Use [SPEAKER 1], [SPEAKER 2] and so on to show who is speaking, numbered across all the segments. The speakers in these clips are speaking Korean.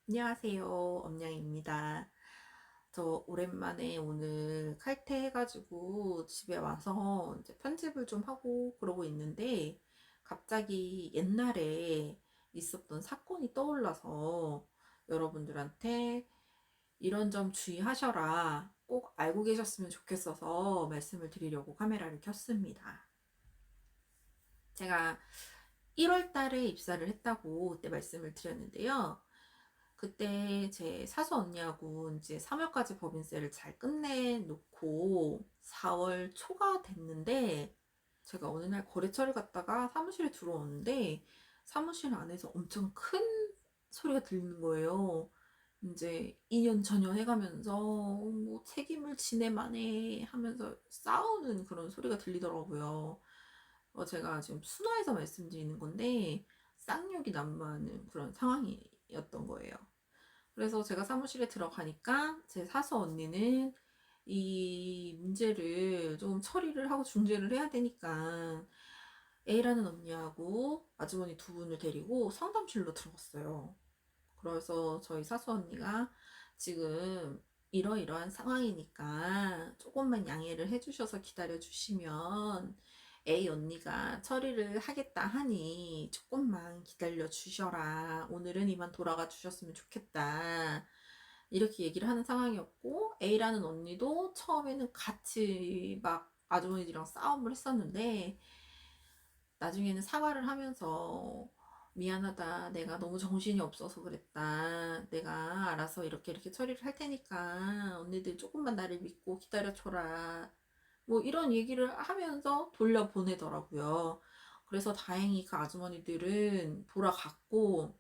[SPEAKER 1] 안녕하세요. 엄냥입니다. 저 오랜만에 오늘 칼퇴해가지고 집에 와서 이제 편집을 좀 하고 그러고 있는데 갑자기 옛날에 있었던 사건이 떠올라서 여러분들한테 이런 점 주의하셔라. 꼭 알고 계셨으면 좋겠어서 말씀을 드리려고 카메라를 켰습니다. 제가 1월 달에 입사를 했다고 그때 말씀을 드렸는데요. 그때 제 사수 언니하고 이제 3월까지 법인세를 잘 끝내놓고 4월 초가 됐는데 제가 어느 날 거래처를 갔다가 사무실에 들어오는데 사무실 안에서 엄청 큰 소리가 들리는 거예요. 이제 2년 전혀 해가면서 뭐 책임을 지네 마네 하면서 싸우는 그런 소리가 들리더라고요. 제가 지금 순화해서 말씀드리는 건데 쌍욕이 난무하는 그런 상황이었던 거예요. 그래서 제가 사무실에 들어가니까 제 사수 언니는 이 문제를 좀 처리를 하고 중재를 해야 되니까 A라는 언니하고 아주머니 두 분을 데리고 상담실로 들어갔어요. 그래서 저희 사수 언니가 지금 이러이러한 상황이니까 조금만 양해를 해주셔서 기다려 주시면 A 언니가 처리를 하겠다 하니 조금만 기다려 주셔라. 오늘은 이만 돌아가 주셨으면 좋겠다. 이렇게 얘기를 하는 상황이었고 A라는 언니도 처음에는 같이 막 아주머니들이랑 싸움을 했었는데 나중에는 사과를 하면서 미안하다. 내가 너무 정신이 없어서 그랬다. 내가 알아서 이렇게 처리를 할 테니까 언니들 조금만 나를 믿고 기다려줘라. 뭐 이런 얘기를 하면서 돌려보내더라고요. 그래서 다행히 그 아주머니들은 돌아갔고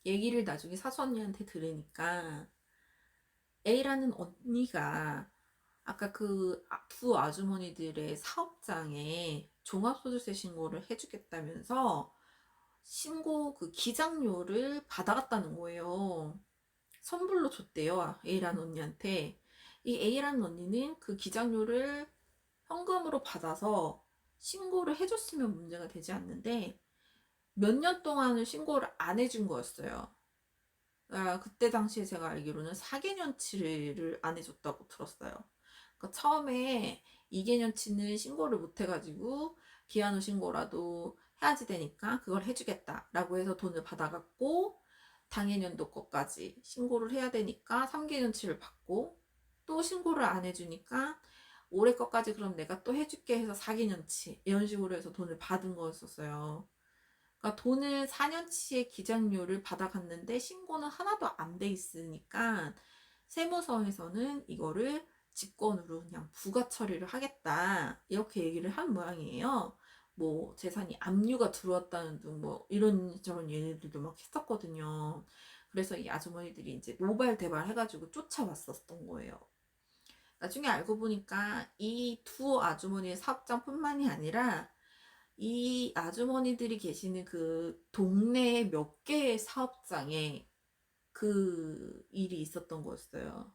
[SPEAKER 1] 얘기를 나중에 사수 언니한테 들으니까 A라는 언니가 아까 그 두 아주머니들의 사업장에 종합소득세 신고를 해주겠다면서 신고 그 기장료를 받아갔다는 거예요. 선불로 줬대요. A라는 언니한테. 이 A라는 언니는 그 기장료를 현금으로 받아서 신고를 해줬으면 문제가 되지 않는데 몇 년 동안을 신고를 안 해준 거였어요. 그때 당시에 제가 알기로는 4개년치를 안 해줬다고 들었어요. 그러니까 처음에 2개년치는 신고를 못 해가지고 기한 후 신고라도 해야지 되니까 그걸 해주겠다라고 해서 돈을 받아갖고 당해년도 거까지 신고를 해야 되니까 3개년치를 받고 또 신고를 안 해주니까 올해 거까지 그럼 내가 또 해줄게 해서 4개년치 이런 식으로 해서 돈을 받은 거였었어요. 그러니까 돈을 4년치의 기장료를 받아갔는데 신고는 하나도 안 돼 있으니까 세무서에서는 이거를 직권으로 그냥 부가 처리를 하겠다 이렇게 얘기를 한 모양이에요. 뭐 재산이 압류가 들어왔다는 등 뭐 이런저런 얘기들도 막 했었거든요. 그래서 이 아주머니들이 이제 모발대발 해가지고 쫓아왔었던 거예요. 나중에 알고 보니까 이 두 아주머니의 사업장뿐만이 아니라 이 아주머니들이 계시는 그 동네에 몇 개의 사업장에 그 일이 있었던 거였어요.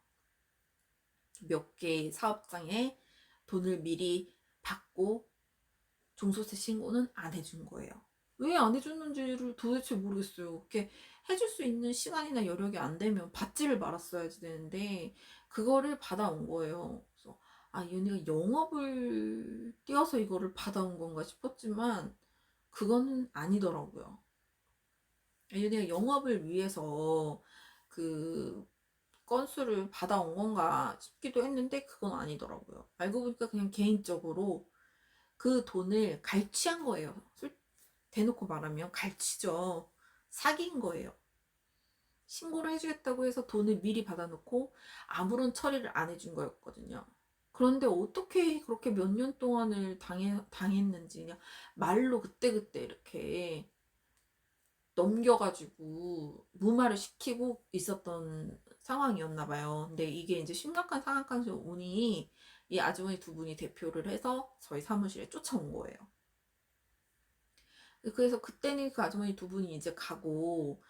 [SPEAKER 1] 몇 개의 사업장에 돈을 미리 받고 종소세 신고는 안 해준 거예요. 왜 안 해줬는지를 도대체 모르겠어요. 그렇게 해줄 수 있는 시간이나 여력이 안 되면 받지를 말았어야지 되는데 그거를 받아온 거예요. 그래서 얘네가 영업을 뛰어서 이거를 받아온 건가 싶었지만 그거는 아니더라고요. 얘네가 영업을 위해서 그 건수를 받아온 건가 싶기도 했는데 그건 아니더라고요. 알고 보니까 그냥 개인적으로 그 돈을 갈취한 거예요. 대놓고 말하면 갈취죠. 사기인 거예요. 신고를 해주겠다고 해서 돈을 미리 받아놓고 아무런 처리를 안 해준 거였거든요. 그런데 어떻게 그렇게 몇 년 동안을 당했는지 그냥 말로 그때그때 이렇게 넘겨가지고 무마를 시키고 있었던 상황이었나 봐요. 근데 이게 이제 심각한 상황까지 오니 이 아주머니 두 분이 대표를 해서 저희 사무실에 쫓아온 거예요. 그래서 그때는 그 아주머니 두 분이 이제 가고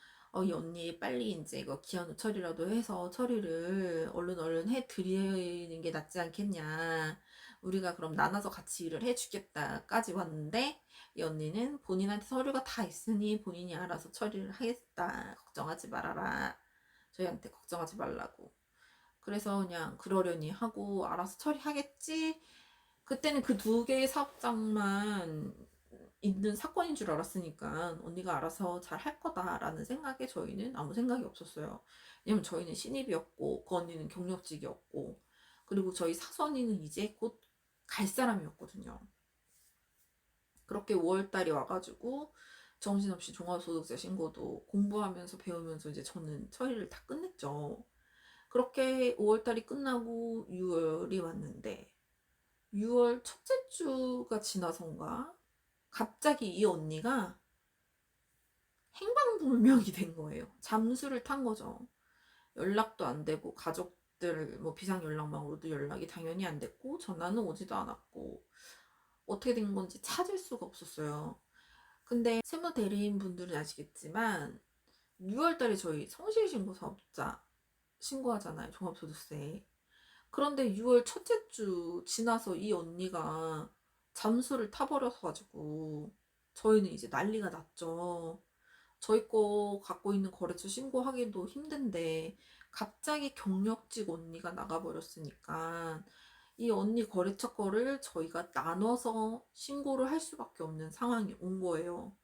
[SPEAKER 1] 이 언니 빨리 이제 이거 기한 후 처리라도 해서 처리를 얼른 해 드리는 게 낫지 않겠냐. 우리가 그럼 나눠서 같이 일을 해주겠다까지 왔는데, 이 언니는 본인한테 서류가 다 있으니 본인이 알아서 처리를 하겠다. 걱정하지 말아라. 저희한테 걱정하지 말라고. 그래서 그냥 그러려니 하고 알아서 처리하겠지. 그때는 그 두 개의 사업장만 있는 사건인 줄 알았으니까 언니가 알아서 잘 할 거다라는 생각에 저희는 아무 생각이 없었어요. 왜냐면 저희는 신입이었고 그 언니는 경력직이었고, 그리고 저희 사선이는 이제 곧 갈 사람이었거든요. 그렇게 5월달이 와가지고 정신없이 종합소득세 신고도 공부하면서 배우면서 이제 저는 처리를 다 끝냈죠. 그렇게 5월달이 끝나고 6월이 왔는데, 6월 첫째 주가 지나선가 갑자기 이 언니가 행방불명이 된 거예요. 잠수를 탄 거죠. 연락도 안 되고, 가족들 뭐 비상 연락망으로도 연락이 당연히 안 됐고, 전화는 오지도 않았고, 어떻게 된 건지 찾을 수가 없었어요. 근데 세무 대리인 분들은 아시겠지만 6월달에 저희 성실신고 사업자 신고하잖아요, 종합소득세. 그런데 6월 첫째 주 지나서 이 언니가 잠수를 타버려서 가지고 저희는 이제 난리가 났죠. 저희 거 갖고 있는 거래처 신고하기도 힘든데 갑자기 경력직 언니가 나가버렸으니까 이 언니 거래처 거를 저희가 나눠서 신고를 할 수밖에 없는 상황이 온 거예요.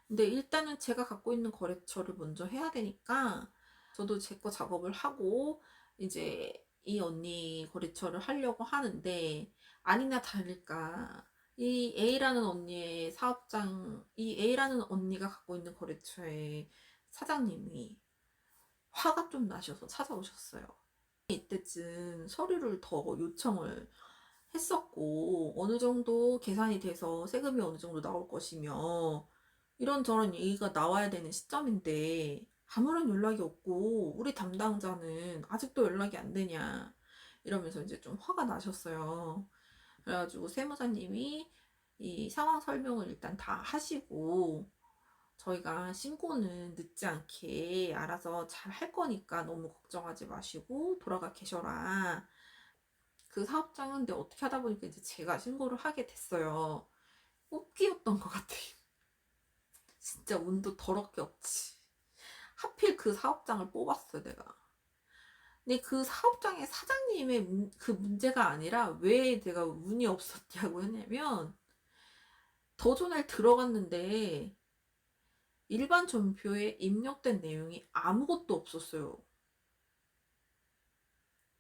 [SPEAKER 1] 근데 일단은 제가 갖고 있는 거래처를 먼저 해야 되니까 저도 제 거 작업을 하고 이제 이 언니 거래처를 하려고 하는데, 아니나 다를까 이 A라는 언니의 사업장, 이 A라는 언니가 갖고 있는 거래처의 사장님이 화가 좀 나셔서 찾아오셨어요. 이때쯤 서류를 더 요청을 했었고, 어느 정도 계산이 돼서 세금이 어느 정도 나올 것이며 이런저런 얘기가 나와야 되는 시점인데 아무런 연락이 없고 우리 담당자는 아직도 연락이 안 되냐 이러면서 이제 좀 화가 나셨어요. 그래가지고 세무사님이 이 상황 설명을 일단 다 하시고, 저희가 신고는 늦지 않게 알아서 잘 할 거니까 너무 걱정하지 마시고 돌아가 계셔라. 그 사업장은 근데 어떻게 하다 보니까 이제 제가 신고를 하게 됐어요. 뽑기였던 것 같아요. 진짜 운도 더럽게 없지. 하필 그 사업장을 뽑았어요, 내가. 근데 그 사업장의 사장님의 그 문제가 아니라 왜 내가 운이 없었냐고 했냐면, 더 전에 들어갔는데 일반 전표에 입력된 내용이 아무것도 없었어요.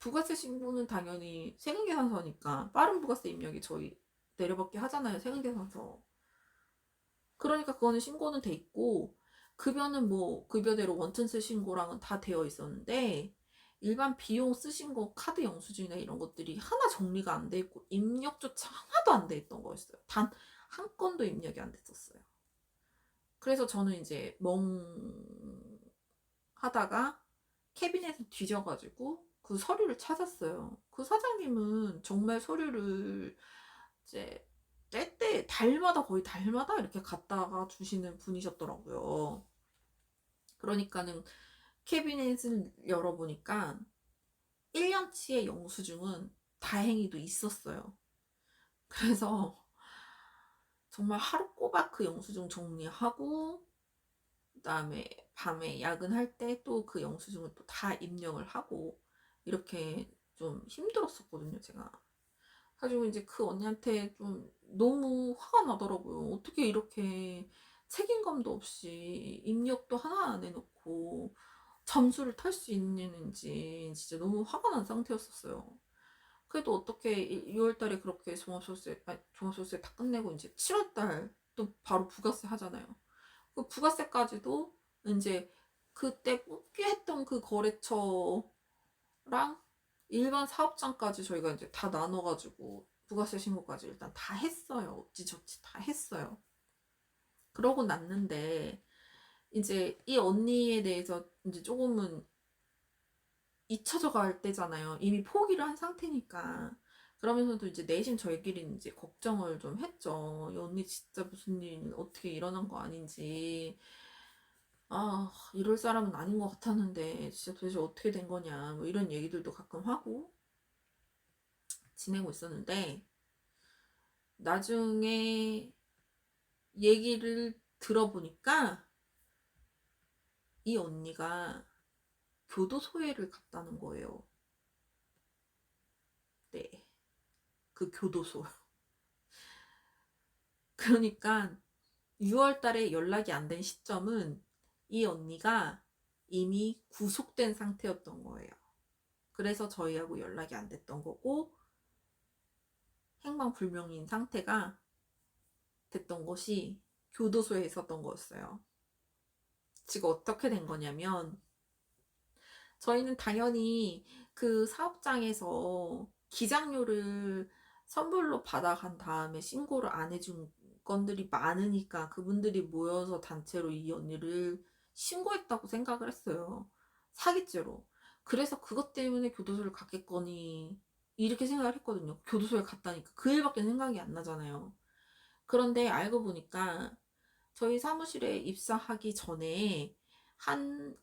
[SPEAKER 1] 부가세 신고는 당연히 세금계산서니까 빠른 부가세 입력이 저희 내려받게 하잖아요, 세금계산서. 그러니까 그거는 신고는 돼 있고, 급여는 뭐 급여대로 원천세 신고랑은 다 되어 있었는데, 일반 비용 쓰신 거 카드 영수증이나 이런 것들이 하나 정리가 안 돼 있고 입력조차 하나도 안 돼 있던 거였어요. 단 한 건도 입력이 안 됐었어요. 그래서 저는 이제 하다가 캐비넷을 뒤져가지고 그 서류를 찾았어요. 그 사장님은 정말 서류를 이제 때때 달마다, 거의 달마다 이렇게 갖다가 주시는 분이셨더라고요. 그러니까는 캐비넷을 열어보니까 1년치의 영수증은 다행히도 있었어요. 그래서 정말 하루 꼬박 그 영수증 정리하고, 그다음에 밤에 야근할 때 또 그 영수증을 또 다 입력을 하고, 이렇게 좀 힘들었었거든요, 제가. 가지고 이제 그 언니한테 좀 너무 화가 나더라고요. 어떻게 이렇게 책임감도 없이 입력도 하나 안 해놓고 잠수를 탈 수 있는지 진짜 너무 화가 난 상태였었어요. 그래도 어떻게 6월달에 그렇게 종합소득세 다 끝내고 이제 7월달 또 바로 부가세 하잖아요. 그 부가세까지도 이제 그때 뽑기 했던 그 거래처랑 일반 사업장까지 저희가 이제 다 나눠가지고 부가세 신고까지 일단 다 했어요. 어찌저찌 다 했어요. 그러고 났는데 이제 이 언니에 대해서 이제 조금은 잊혀져 갈 때잖아요. 이미 포기를 한 상태니까. 그러면서도 이제 내심 저희끼리 이제 걱정을 좀 했죠. 이 언니 진짜 무슨 일 어떻게 일어난 거 아닌지. 아, 이럴 사람은 아닌 것 같았는데 진짜 도대체 어떻게 된 거냐 뭐 이런 얘기들도 가끔 하고 지내고 있었는데, 나중에 얘기를 들어보니까 이 언니가 교도소에를 갔다는 거예요. 네, 그 교도소. 그러니까 6월 달에 연락이 안 된 시점은 이 언니가 이미 구속된 상태였던 거예요. 그래서 저희하고 연락이 안 됐던 거고, 행방불명인 상태가 됐던 것이 교도소에 있었던 거였어요. 지금 어떻게 된 거냐면, 저희는 당연히 그 사업장에서 기장료를 선불로 받아간 다음에 신고를 안 해준 건들이 많으니까 그분들이 모여서 단체로 이 언니를 신고했다고 생각을 했어요. 사기죄로. 그래서 그것 때문에 교도소를 갔겠거니 이렇게 생각을 했거든요. 교도소에 갔다니까 그 일밖에 생각이 안 나잖아요. 그런데 알고 보니까 저희 사무실에 입사하기 전에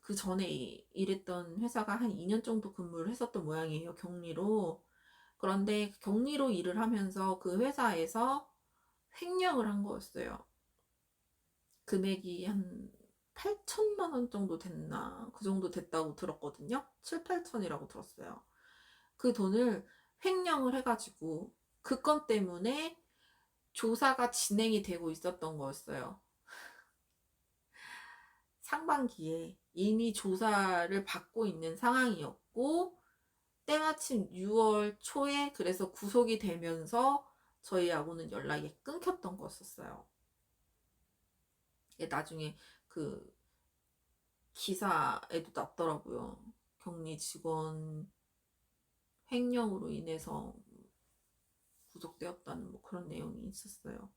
[SPEAKER 1] 그 전에 일했던 회사가 한 2년 정도 근무를 했었던 모양이에요. 격리로. 그런데 격리로 일을 하면서 그 회사에서 횡령을 한 거였어요. 금액이 한 8천만 원 정도 됐나? 그 정도 됐다고 들었거든요. 7, 8천이라고 들었어요. 그 돈을 횡령을 해가지고 그 건 때문에 조사가 진행이 되고 있었던 거였어요. 상반기에 이미 조사를 받고 있는 상황이었고, 때마침 6월 초에 그래서 구속이 되면서 저희하고는 연락이 끊겼던 거였었어요. 나중에 그 기사에도 났더라고요. 격리 직원 횡령으로 인해서 구속되었다는 뭐 그런 내용이 있었어요.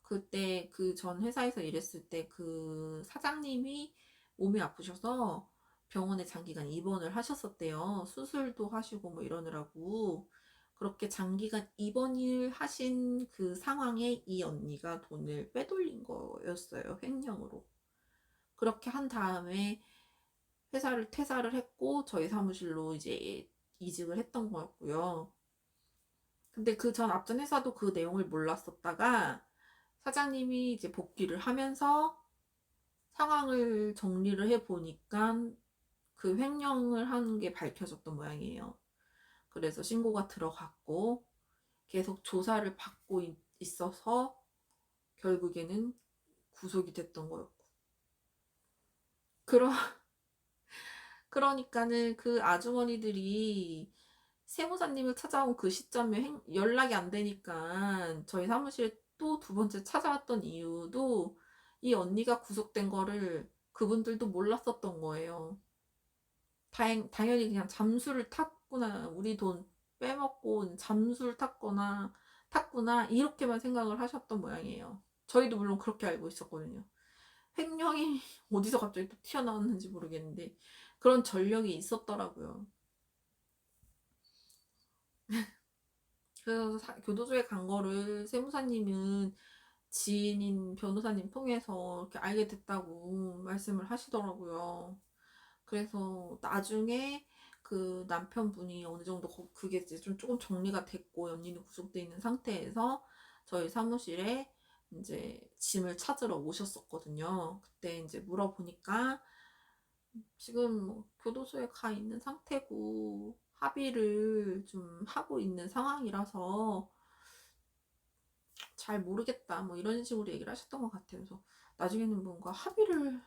[SPEAKER 1] 그때 그 전 회사에서 일했을 때 그 사장님이 몸이 아프셔서 병원에 장기간 입원을 하셨었대요. 수술도 하시고 뭐 이러느라고. 그렇게 장기간 입원을 하신 그 상황에 이 언니가 돈을 빼돌린 거였어요. 횡령으로. 그렇게 한 다음에 회사를 퇴사를 했고 저희 사무실로 이제 이직을 했던 거였고요. 근데 그 전 앞전 회사도 그 내용을 몰랐었다가 사장님이 이제 복귀를 하면서 상황을 정리를 해 보니까 그 횡령을 한 게 밝혀졌던 모양이에요. 그래서 신고가 들어갔고 계속 조사를 받고 있어서 결국에는 구속이 됐던 거였고. 그러, 그러니까는 그 아주머니들이 세무사님을 찾아온 그 시점에 연락이 안 되니까 저희 사무실에 또 두 번째 찾아왔던 이유도 이 언니가 구속된 거를 그분들도 몰랐었던 거예요. 당연히 그냥 잠수를 탔구나, 우리 돈 빼먹고 잠수를 탔구나 이렇게만 생각을 하셨던 모양이에요. 저희도 물론 그렇게 알고 있었거든요. 횡령이 어디서 갑자기 또 튀어나왔는지 모르겠는데 그런 전력이 있었더라고요. 그래서 교도소에 간 거를 세무사님은 지인인 변호사님 통해서 이렇게 알게 됐다고 말씀을 하시더라고요. 그래서 나중에 그 남편분이 어느 정도 그게 이제 좀 조금 정리가 됐고 연인이 구속돼 있는 상태에서 저희 사무실에 이제 짐을 찾으러 오셨었거든요. 그때 이제 물어보니까 지금 뭐 교도소에 가 있는 상태고 합의를 좀 하고 있는 상황이라서 잘 모르겠다 뭐 이런 식으로 얘기를 하셨던 것 같아요. 그래서 나중에는 뭔가 합의를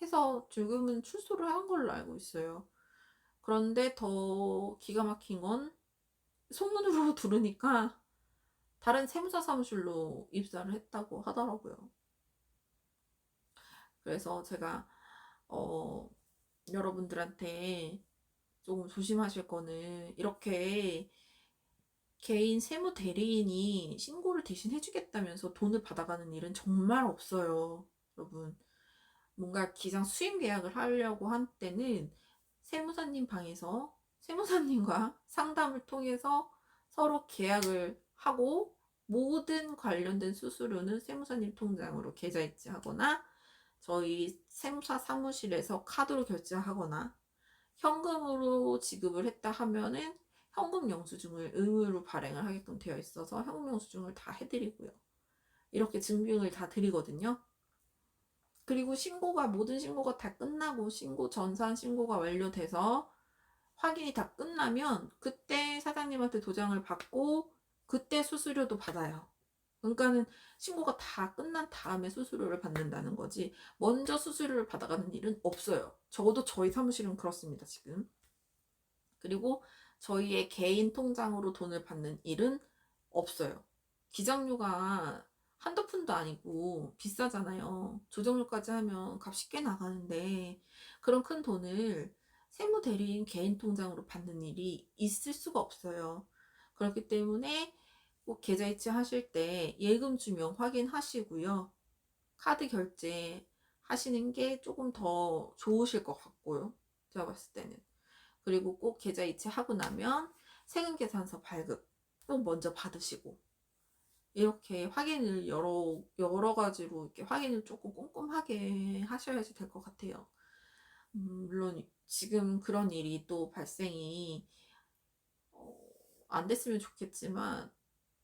[SPEAKER 1] 해서 지금은 출소를 한 걸로 알고 있어요. 그런데 더 기가 막힌 건 소문으로 들으니까 다른 세무사 사무실로 입사를 했다고 하더라고요. 그래서 제가 어, 여러분들한테 조금 조심하실 거는 이렇게 개인 세무 대리인이 신고를 대신 해주겠다면서 돈을 받아가는 일은 정말 없어요. 여러분, 뭔가 기장 수임 계약을 하려고 한 때는 세무사님 방에서 세무사님과 상담을 통해서 서로 계약을 하고 모든 관련된 수수료는 세무사님 통장으로 계좌이체하거나 저희 세무사 사무실에서 카드로 결제하거나 현금으로 지급을 했다 하면은 현금 영수증을 의무로 발행을 하게끔 되어 있어서 현금 영수증을 다 해드리고요. 이렇게 증빙을 다 드리거든요. 그리고 모든 신고가 다 끝나고 전산 신고가 완료돼서 확인이 다 끝나면 그때 사장님한테 도장을 받고 그때 수수료도 받아요. 그러니까는 신고가 다 끝난 다음에 수수료를 받는다는 거지 먼저 수수료를 받아가는 일은 없어요. 적어도 저희 사무실은 그렇습니다, 지금. 그리고 저희의 개인 통장으로 돈을 받는 일은 없어요. 기장료가 한두 푼도 아니고 비싸잖아요. 조정료까지 하면 값이 꽤 나가는데 그런 큰 돈을 세무대리인 개인 통장으로 받는 일이 있을 수가 없어요. 그렇기 때문에 꼭 계좌이체 하실 때 예금 주명 확인하시고요. 카드 결제 하시는 게 조금 더 좋으실 것 같고요. 제가 봤을 때는. 그리고 꼭 계좌이체 하고 나면 세금계산서 발급 꼭 먼저 받으시고 이렇게 확인을 여러 가지로 이렇게 확인을 조금 꼼꼼하게 하셔야지 될 것 같아요. 물론 지금 그런 일이 또 발생이 안 됐으면 좋겠지만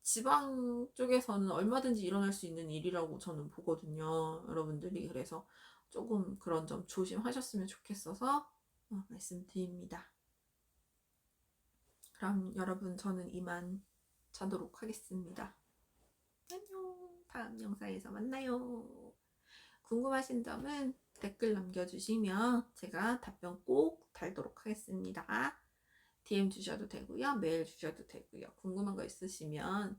[SPEAKER 1] 지방 쪽에서는 얼마든지 일어날 수 있는 일이라고 저는 보거든요. 여러분들이 그래서 조금 그런 점 조심하셨으면 좋겠어서 말씀드립니다. 그럼 여러분 저는 이만 자도록 하겠습니다. 안녕. 다음 영상에서 만나요. 궁금하신 점은 댓글 남겨주시면 제가 답변 꼭 달도록 하겠습니다. DM 주셔도 되고요. 메일 주셔도 되고요. 궁금한 거 있으시면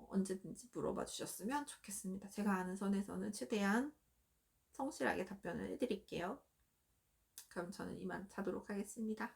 [SPEAKER 1] 언제든지 물어봐 주셨으면 좋겠습니다. 제가 아는 선에서는 최대한 성실하게 답변을 해드릴게요. 그럼 저는 이만 자도록 하겠습니다.